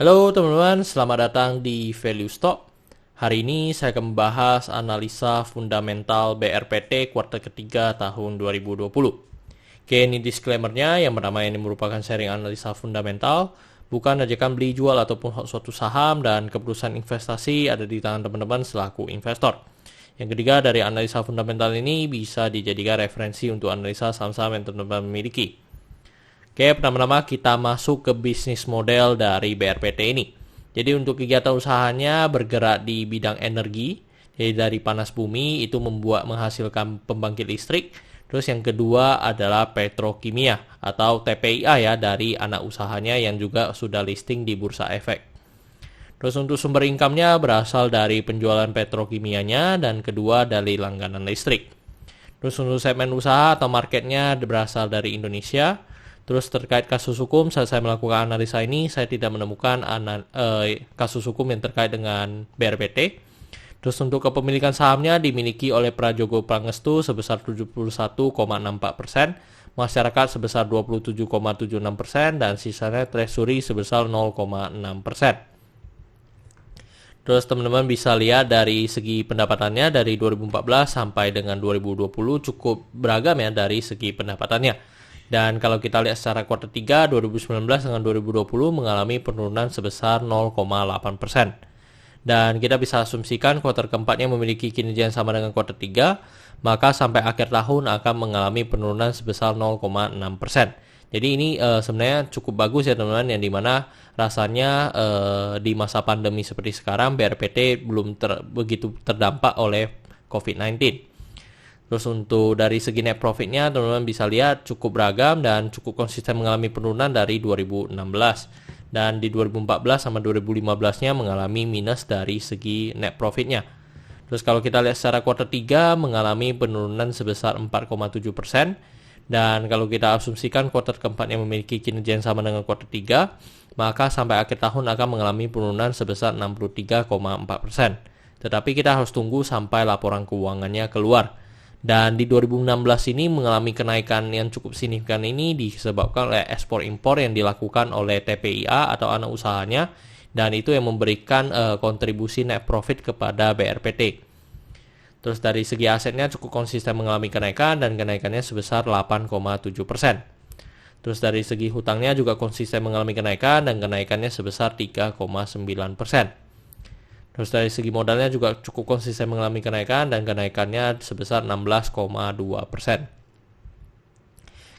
Halo teman-teman, selamat datang di Value Stock. Hari ini saya akan membahas analisa fundamental BRPT kuartal ketiga tahun 2020. Oke, ini disclaimer-nya, yang pertama ini merupakan sharing analisa fundamental, bukan ajakan beli jual ataupun suatu saham, dan keputusan investasi ada di tangan teman-teman selaku investor. Yang ketiga, dari analisa fundamental ini bisa dijadikan referensi untuk analisa saham-saham yang teman-teman miliki. Oke, pertama-tama kita masuk ke bisnis model dari BRPT ini. Jadi untuk kegiatan usahanya bergerak di bidang energi, jadi dari panas bumi itu menghasilkan pembangkit listrik. Terus yang kedua adalah petrokimia atau TPIA ya, dari anak usahanya yang juga sudah listing di Bursa Efek. Terus untuk sumber income-nya berasal dari penjualan petrokimianya dan kedua dari langganan listrik. Terus untuk segmen usaha atau marketnya berasal dari Indonesia. Terus terkait kasus hukum, saat saya melakukan analisa ini, saya tidak menemukan kasus hukum yang terkait dengan BRPT. Terus untuk kepemilikan sahamnya dimiliki oleh Prajogo Pangestu sebesar 71,64%, masyarakat sebesar 27,76%, dan sisanya treasury sebesar 0,6%. Terus teman-teman bisa lihat dari segi pendapatannya dari 2014 sampai dengan 2020 cukup beragam ya dari segi pendapatannya. Dan kalau kita lihat secara kuartal 3 2019 dengan 2020 mengalami penurunan sebesar 0,8%. Dan kita bisa asumsikan kuartal keempatnya memiliki kinerja yang sama dengan kuartal 3, maka sampai akhir tahun akan mengalami penurunan sebesar 0,6%. Jadi ini sebenarnya cukup bagus ya teman-teman, yang dimana rasanya di masa pandemi seperti sekarang BRPT belum begitu terdampak oleh COVID-19. Terus untuk dari segi net profitnya teman-teman bisa lihat cukup beragam dan cukup konsisten mengalami penurunan dari 2016. Dan di 2014 sama 2015-nya mengalami minus dari segi net profitnya. Terus kalau kita lihat secara kuartal 3 mengalami penurunan sebesar 4,7%. Dan kalau kita asumsikan kuartal keempatnya memiliki kinerja yang sama dengan kuartal 3, maka sampai akhir tahun akan mengalami penurunan sebesar 63,4%. Tetapi kita harus tunggu sampai laporan keuangannya keluar. Dan di 2016 ini mengalami kenaikan yang cukup signifikan ini disebabkan oleh ekspor impor yang dilakukan oleh TPIA atau anak usahanya, dan itu yang memberikan kontribusi net profit kepada BRPT. Terus dari segi asetnya cukup konsisten mengalami kenaikan dan kenaikannya sebesar 8,7%. Terus dari segi hutangnya juga konsisten mengalami kenaikan dan kenaikannya sebesar 3,9%. Terus dari segi modalnya juga cukup konsisten mengalami kenaikan dan kenaikannya sebesar 16,2%.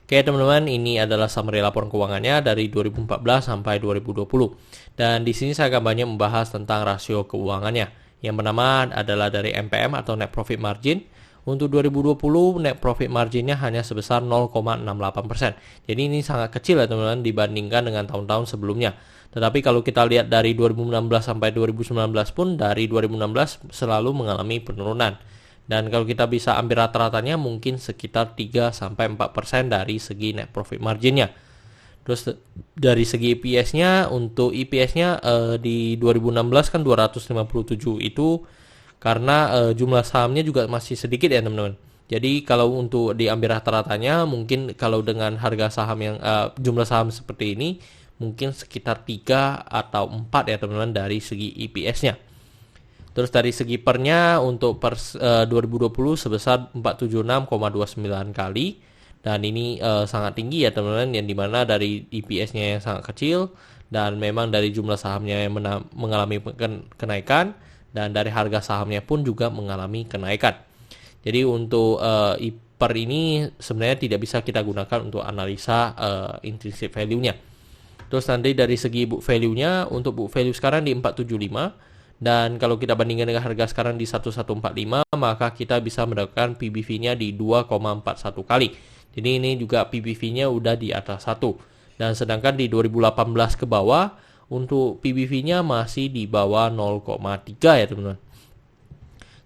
Oke teman-teman, ini adalah summary laporan keuangannya dari 2014 sampai 2020. Dan di sini saya akan banyak membahas tentang rasio keuangannya. Yang pertama adalah dari NPM atau net profit margin. Untuk 2020 net profit marginnya hanya sebesar 0,68%. Jadi ini sangat kecil ya teman-teman dibandingkan dengan tahun-tahun sebelumnya. Tetapi kalau kita lihat dari 2016 sampai 2019 pun dari 2016 selalu mengalami penurunan. Dan kalau kita bisa ambil rata-ratanya mungkin sekitar 3-4% dari segi net profit marginnya. Terus dari segi EPS-nya, untuk EPS-nya di 2016 kan 257 itu karena jumlah sahamnya juga masih sedikit ya teman-teman. Jadi kalau untuk diambil rata-ratanya mungkin kalau dengan harga saham yang jumlah saham seperti ini mungkin sekitar 3 atau 4 ya teman-teman dari segi EPS-nya. Terus dari segi pernya untuk 2020 sebesar 476,29 kali. Dan ini sangat tinggi ya teman-teman, yang dimana dari EPS-nya yang sangat kecil dan memang dari jumlah sahamnya yang mengalami kenaikan dan dari harga sahamnya pun juga mengalami kenaikan. Jadi untuk per ini sebenarnya tidak bisa kita gunakan untuk analisa intrinsic value-nya. Terus nanti dari segi book value-nya, untuk book value sekarang di 475, dan kalau kita bandingkan dengan harga sekarang di 1145, maka kita bisa mendapatkan PBV-nya di 2,41 kali. Jadi ini juga PBV-nya udah di atas 1. Dan sedangkan di 2018 ke bawah, untuk PBV-nya masih di bawah 0,3 ya teman-teman.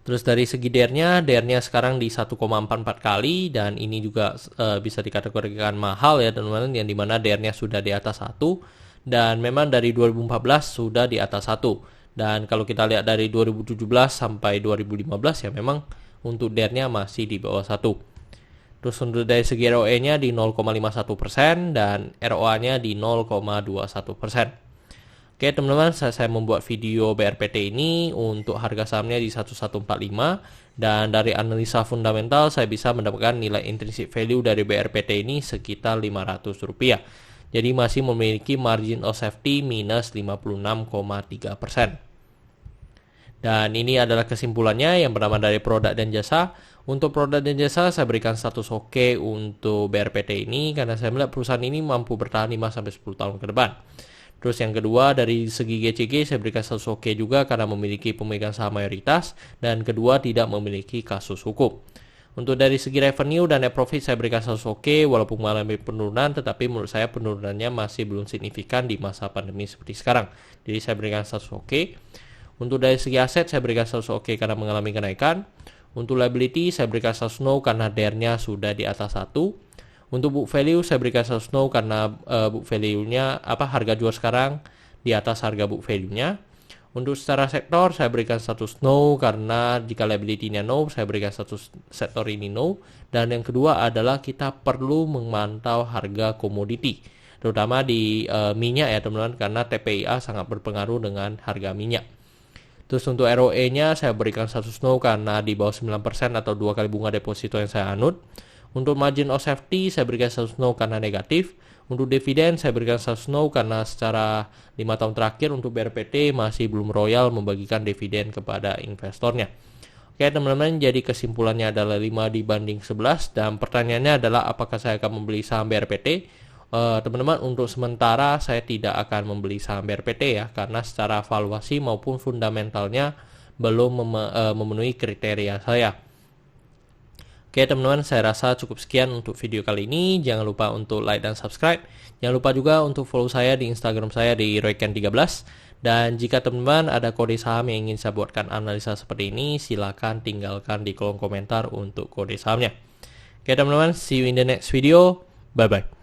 Terus dari segi DER-nya sekarang di 1,44 kali, dan ini juga bisa dikategorikan mahal ya teman-teman, yang dimana DER-nya sudah di atas 1, dan memang dari 2014 sudah di atas 1. Dan kalau kita lihat dari 2017 sampai 2015 ya memang untuk DER-nya masih di bawah 1. Terus untuk dari segi ROE-nya di 0,51% dan ROA-nya di 0,21%. Oke teman-teman, saya membuat video BRPT ini untuk harga sahamnya di 1145, dan dari analisa fundamental saya bisa mendapatkan nilai intrinsic value dari BRPT ini sekitar Rp500. Jadi masih memiliki margin of safety minus 56,3%. Dan ini adalah kesimpulannya yang pertama dari produk dan jasa. Untuk produk dan jasa saya berikan status oke untuk BRPT ini karena saya melihat perusahaan ini mampu bertahan 5-10 tahun ke depan. Terus yang kedua dari segi GCG saya berikan status oke juga karena memiliki pemegang saham mayoritas, dan kedua tidak memiliki kasus hukum. Untuk dari segi revenue dan net profit saya berikan status oke walaupun mengalami penurunan, tetapi menurut saya penurunannya masih belum signifikan di masa pandemi seperti sekarang. Jadi saya berikan status oke. Untuk dari segi aset saya berikan status oke karena mengalami kenaikan. Untuk liability saya berikan status no karena DER-nya sudah di atas 1. Untuk book value saya berikan status no karena book value-nya harga jual sekarang di atas harga book value-nya. Untuk secara sektor saya berikan status no karena jika liability-nya no saya berikan status sektor ini no. Dan yang kedua adalah kita perlu memantau harga komoditi, terutama di minyak ya teman-teman, karena TPIA sangat berpengaruh dengan harga minyak. Terus untuk ROE-nya saya berikan status no karena di bawah 9% atau 2 kali bunga deposito yang saya anut. Untuk margin of safety saya berikan status no karena negatif. Untuk dividen saya berikan status no karena secara 5 tahun terakhir untuk BRPT masih belum royal membagikan dividen kepada investornya. Oke teman-teman, jadi kesimpulannya adalah 5/11, dan pertanyaannya adalah apakah saya akan membeli saham BRPT? Teman-teman, untuk sementara saya tidak akan membeli saham BRPT ya, karena secara valuasi maupun fundamentalnya belum memenuhi kriteria saya. Oke teman-teman, saya rasa cukup sekian untuk video kali ini. Jangan lupa untuk like dan subscribe. Jangan lupa juga untuk follow saya di Instagram saya di royken13. Dan jika teman-teman ada kode saham yang ingin saya buatkan analisa seperti ini, silakan tinggalkan di kolom komentar untuk kode sahamnya. Oke teman-teman, see you in the next video. Bye bye.